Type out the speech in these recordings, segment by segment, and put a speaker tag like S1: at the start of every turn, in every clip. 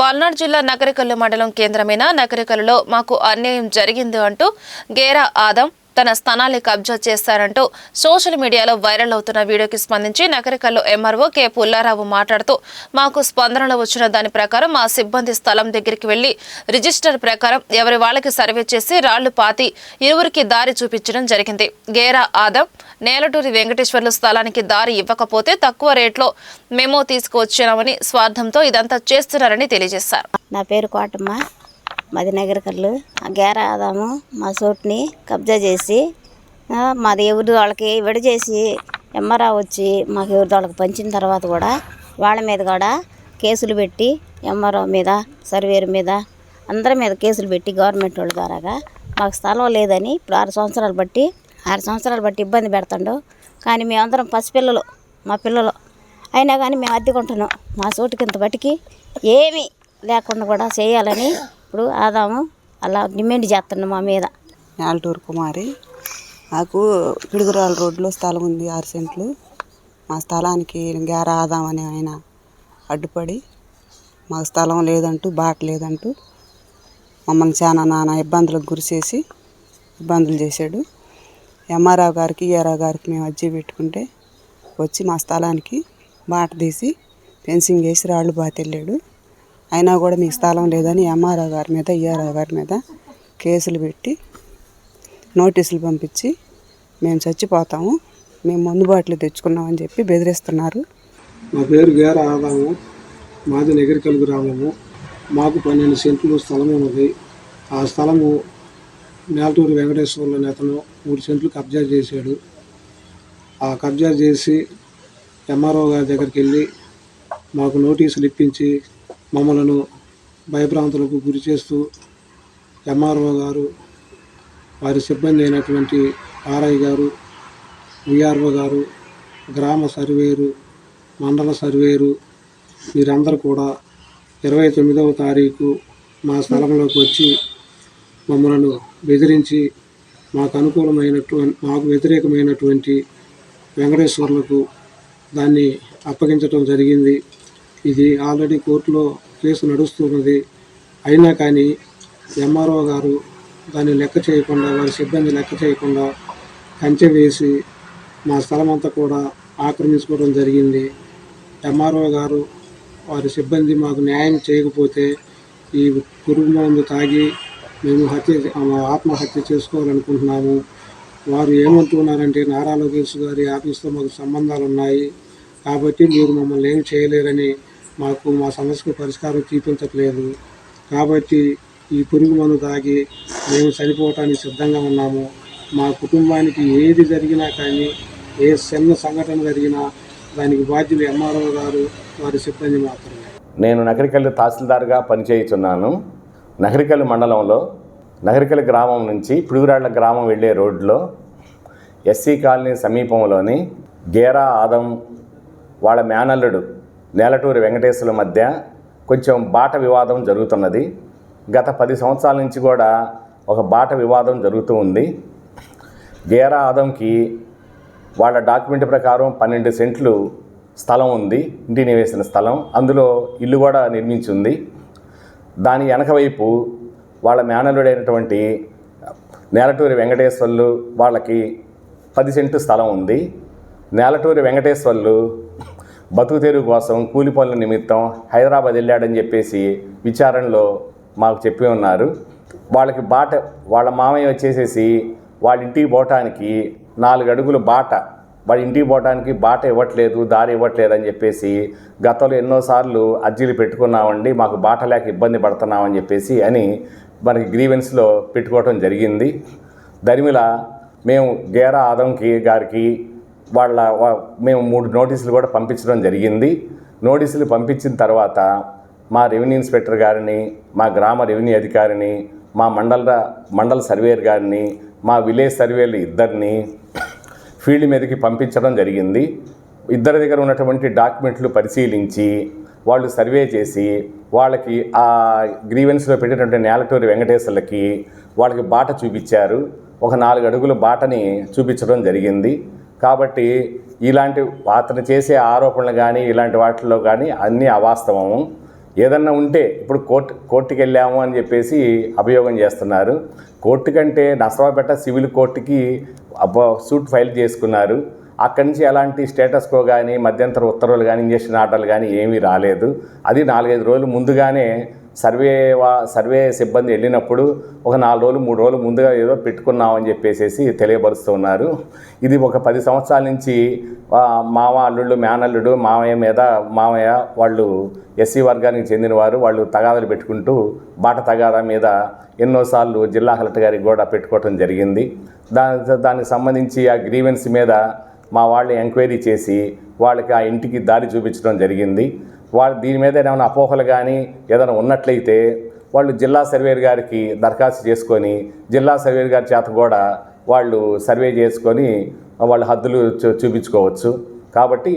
S1: పల్నాడు జిల్లా నకరికల్లు మండలం కేంద్రమైన నకరికల్లులో మాకు అన్యాయం జరిగింది అంటూ గేరా ఆదం తన స్థానాన్ని కబ్జా చేశారంటూ సోషల్ మీడియాలో వైరల్ అవుతున్న వీడియోకి స్పందించి నకరికల్లు ఎంఆర్ఓ కె పుల్లారావు మాట్లాడుతూ మాకు స్పందనలో వచ్చిన దాని ప్రకారం మా సిబ్బంది స్థలం దగ్గరికి వెళ్లి రిజిస్టర్ ప్రకారం ఎవరి వాళ్ళకి సర్వే చేసి రాళ్లు పాతి ఇరువురికి దారి చూపించడం జరిగింది. గేరా ఆదం నేలటూరి వెంకటేశ్వర్లు స్థలానికి దారి ఇవ్వకపోతే తక్కువ రేట్లో మెమో తీసుకువచ్చామని స్వార్థంతో ఇదంతా చేస్తున్నారని తెలియజేశారు.
S2: నా పేరు కోటమ్మ, మాది నగరికల్లు. గేరా ఆదాము మా చోటుని కబ్జా చేసి మాది ఎవరి వాళ్ళకి విడచేసి ఎంఆర్ఓ వచ్చి మాకు ఎవరి వాళ్ళకి పంచిన తర్వాత కూడా వాళ్ళ మీద కూడా కేసులు పెట్టి ఎంఆర్ఓ మీద సర్వేరు మీద అందరి మీద కేసులు పెట్టి గవర్నమెంట్ వాళ్ళ ద్వారాగా మాకు స్థలం లేదని ఇప్పుడు 6 సంవత్సరాలు బట్టి ఇబ్బంది పెడుతుండో. కానీ మేమందరం పసిపిల్లలు, మా పిల్లలు అయినా కానీ మేము అద్దెకుంటున్నాం. మా చోటుకి ఇంత బట్టికి ఏమీ లేకుండా కూడా చేయాలని ఇప్పుడు ఆదాము అలా డిమాండ్ చేస్తున్నాం మా మీద.
S3: నేలటూరు కుమారి. నాకు పిడుగురాళ్ళ రోడ్లో స్థలం ఉంది 6 సెంట్లు. మా స్థలానికి గేరా ఆదాం అనే ఆయన అడ్డుపడి మాకు స్థలం లేదంటూ బాట లేదంటూ మమ్మల్ని చాలా నానా ఇబ్బందులకు గురి చేసి ఇబ్బందులు చేశాడు. ఎంఆర్ఓ గారికి ఏఆర్ఓ గారికి మేము అర్జీ పెట్టుకుంటే వచ్చి మా స్థలానికి బాట తీసి ఫెన్సింగ్ వేసి రాళ్ళు బాతెళ్ళాడు. అయినా కూడా మీకు స్థలం లేదని ఎంఆర్ఓ గారి మీద ఏఆర్ఓ గారి మీద కేసులు పెట్టి నోటీసులు పంపించి మేము చచ్చిపోతాము, మేము మందుబాట్లు తెచ్చుకున్నామని చెప్పి బెదిరిస్తున్నారు.
S4: నా పేరు గేరా ఆదాము, మాది నగరికల్లు గ్రామము. మాకు 12 సెంట్లు స్థలం ఉన్నది. ఆ స్థలము నేలటూరి వెంకటేశ్వర్లు నేతను 3 సెంట్లు కబ్జా చేశాడు. ఆ కబ్జా చేసి ఎంఆర్ఓ గారి దగ్గరికి వెళ్ళి మాకు నోటీసులు ఇప్పించి మమ్మలను భయభ్రాంతులకు గురి చేస్తూ ఎంఆర్ఓ గారు, వారి సిబ్బంది అయినటువంటి ఆర్ఐ గారు, విఆర్ఓ గారు, గ్రామ సర్వేరు, మండల సర్వేరు వీరందరూ కూడా 29వ తారీఖు మా స్థలంలోకి వచ్చి మమ్మలను బెదిరించి మాకు వ్యతిరేకమైనటువంటి వెంకటేశ్వర్లకు దాన్ని అప్పగించడం జరిగింది. ఇది ఆల్రెడీ కోర్టులో కేసు నడుస్తున్నది. అయినా కానీ ఎంఆర్ఓ గారు దాన్ని లెక్క చేయకుండా, వారి సిబ్బంది లెక్క చేయకుండా కంచె వేసి మా స్థలం అంతా కూడా ఆక్రమించుకోవడం జరిగింది. ఎంఆర్ఓ గారు, వారి సిబ్బంది మాకు న్యాయం చేయకపోతే ఈ పురుగు మందు తాగి మేము ఆత్మహత్య చేసుకోవాలనుకుంటున్నాము. వారు ఏమంటున్నారంటే నారా లోకేష్ గారి ఆఫీస్తో మాకు సంబంధాలు ఉన్నాయి కాబట్టి మీరు మమ్మల్ని ఏం చేయలేరని మాకు మా సమస్యకు పరిష్కారం చూపించట్లేదు. కాబట్టి ఈ పురుగు మందు తాగి మేము చనిపోవటానికి సిద్ధంగా ఉన్నాము. మా కుటుంబానికి ఏది జరిగినా కానీ, ఏ చిన్న సంఘటన జరిగినా దానికి బాధ్యులు ఎంఆర్ఓ గారు, వారి సిబ్బంది మాత్రమే.
S5: నేను నకరికల్లు తహసీల్దార్గా పనిచేయుచున్నాను. నకరికల్లు మండలంలో నకరికల్లు గ్రామం నుంచి పిడుగురాళ్ల గ్రామం వెళ్ళే రోడ్లో ఎస్సీ కాలనీ సమీపంలోని గేరా ఆదం వాళ్ళ మేనల్లుడు నేలటూరి వెంకటేశ్వర్ల మధ్య కొంచెం బాట వివాదం జరుగుతున్నది. గత 10 సంవత్సరాల నుంచి కూడా ఒక బాట వివాదం జరుగుతూ ఉంది. గేరా ఆదంకి వాళ్ళ డాక్యుమెంట్ ప్రకారం 12 సెంట్లు స్థలం ఉంది, ఇంటిని వేసిన స్థలం. అందులో ఇల్లు కూడా నిర్మించి ఉంది. దాని వెనక వైపు వాళ్ళ మేనల్లుడైనటువంటి నేలటూరి వెంకటేశ్వర్లు వాళ్ళకి 10 సెంట్లు స్థలం ఉంది. నేలటూరి వెంకటేశ్వర్లు బతుకు తెరువు కోసం కూలి పనుల నిమిత్తం హైదరాబాద్ వెళ్ళాడని చెప్పేసి విచారణలో మాకు చెప్పి ఉన్నారు. వాళ్ళకి బాట, వాళ్ళ మామయ్య వచ్చేసేసి వాళ్ళ ఇంటికి పోవటానికి 4 అడుగులు బాట, వాళ్ళ ఇంటికి పోవటానికి బాట ఇవ్వట్లేదు, దారి ఇవ్వట్లేదు అని చెప్పేసి గతంలో ఎన్నోసార్లు అర్జీలు పెట్టుకున్నామండి, మాకు బాట లేక ఇబ్బంది పడుతున్నామని చెప్పేసి అని మనకి గ్రీవెన్స్లో పెట్టుకోవటం జరిగింది. దరిమిల మేము గేరా ఆదంకి గారికి మేము 3 నోటీసులు కూడా పంపించడం జరిగింది. నోటీసులు పంపించిన తర్వాత మా రెవెన్యూ ఇన్స్పెక్టర్ గారిని, మా గ్రామ రెవెన్యూ అధికారిని, మా మండల సర్వేయర్ గారిని, మా విలేజ్ సర్వేలు ఇద్దరిని ఫీల్డ్ మీదకి పంపించడం జరిగింది. ఇద్దరి దగ్గర ఉన్నటువంటి డాక్యుమెంట్లు పరిశీలించి వాళ్ళు సర్వే చేసి వాళ్ళకి ఆ గ్రీవెన్స్లో పెట్టినటువంటి నేలటూరి వెంకటేశ్వర్లకి వాళ్ళకి బాట చూపించారు. ఒక 4 అడుగుల బాటని చూపించడం జరిగింది. కాబట్టి ఇలాంటి అతను చేసే ఆరోపణలు కానీ ఇలాంటి వాటిల్లో కానీ అన్నీ అవాస్తవము. ఏదన్నా ఉంటే ఇప్పుడు కోర్టుకి వెళ్ళాము అని చెప్పేసి అభియోగం చేస్తున్నారు. కోర్టు కంటే నసరావుపేట సివిల్ కోర్టుకి సూట్ ఫైల్ చేసుకున్నారు. అక్కడి నుంచి ఎలాంటి స్టేటస్ కో కానీ మధ్యంతర ఉత్తర్వులు కానీ ఇంజక్షన్ ఆర్డర్లు కానీ ఏమీ రాలేదు. అది 4-5 రోజులు ముందుగానే సర్వే సిబ్బంది వెళ్ళినప్పుడు ఒక 4 రోజులు 3 రోజులు ముందుగా ఏదో పెట్టుకున్నామని చెప్పేసి తెలియపరుస్తూ ఉన్నారు. ఇది ఒక 10 సంవత్సరాల నుంచి మామ అల్లుళ్ళు మేనల్లుడు మామయ్య వాళ్ళు ఎస్సీ వర్గానికి చెందినవారు, వాళ్ళు తగాదాలు పెట్టుకుంటూ బాట తగాదా మీద ఎన్నోసార్లు జిల్లా కలెక్టర్ గారికి కూడా పెట్టుకోవటం జరిగింది. దానికి సంబంధించి ఆ గ్రీవెన్స్ మీద మా వాళ్ళు ఎంక్వైరీ చేసి వాళ్ళకి ఆ ఇంటికి దారి చూపించడం జరిగింది. వాళ్ళు దీని మీద ఏమైనా అపోహలు కానీ ఏదైనా ఉన్నట్లయితే వాళ్ళు జిల్లా సర్వేయర్ గారికి దరఖాస్తు చేసుకొని జిల్లా సర్వేయర్ గారి చేత కూడా వాళ్ళు సర్వే చేసుకొని వాళ్ళ హద్దులు చూపించుకోవచ్చు. కాబట్టి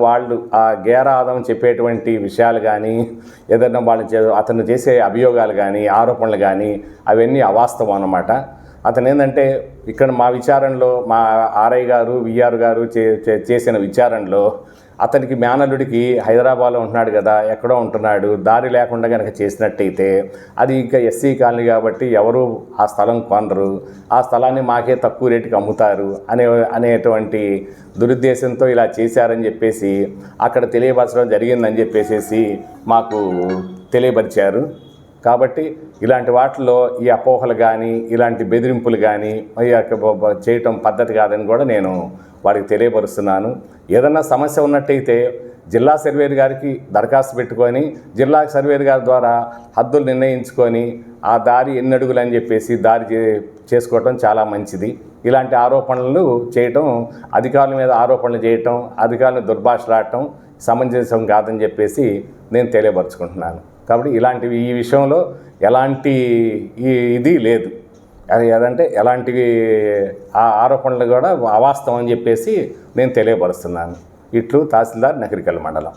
S5: వాళ్ళు ఆ గేరా ఆదం చెప్పేటువంటి విషయాలు కానీ ఏదైనా అతను చేసే అభియోగాలు కానీ ఆరోపణలు కానీ అవన్నీ అవాస్తవం అన్నమాట. అతను ఏంటంటే ఇక్కడ మా విచారణలో మా ఆర్ఐ గారు విఆర్ గారు చేసిన విచారణలో అతనికి మేనల్లుడికి హైదరాబాద్లో ఉంటున్నాడు కదా, ఎక్కడో ఉంటున్నాడు, దారి లేకుండా కనుక చేసినట్టయితే అది ఇంకా ఎస్సీ కాలనీ కాబట్టి ఎవరు ఆ స్థలం కొనరు, ఆ స్థలాన్ని మాకే తక్కువ రేటుకి అమ్ముతారు అనేటువంటి దురుద్దేశంతో ఇలా చేశారని చెప్పేసి అక్కడ తెలియపరచడం జరిగిందని చెప్పేసి మాకు తెలియపరిచారు. కాబట్టి ఇలాంటి వాటిలో ఈ అపోహలు కానీ ఇలాంటి బెదిరింపులు కానీ చేయటం పద్ధతి కాదని కూడా నేను వారికి తెలియపరుస్తున్నాను. ఏదన్నా సమస్య ఉన్నట్టయితే జిల్లా సర్వేయర్ గారికి దరఖాస్తు పెట్టుకొని జిల్లా సర్వేయర్ గారి ద్వారా హద్దులు నిర్ణయించుకొని ఆ దారి ఎన్ని అడుగులు అని చెప్పేసి దారి చేసుకోవటం చాలా మంచిది. ఇలాంటి ఆరోపణలు చేయటం, అధికారుల మీద ఆరోపణలు చేయటం, అధికారులను దుర్భాషలాడటం సమంజసం కాదని చెప్పేసి నేను తెలియపరుచుకుంటున్నాను. కాబట్టి ఈ విషయంలో ఎలాంటి ఇది లేదు. అదంటే ఎలాంటి ఆరోపణలు కూడా అవాస్తవం అని చెప్పేసి నేను తెలియపరుస్తున్నాను. ఇట్లు తహసీల్దార్ నకరికల్ మండలం.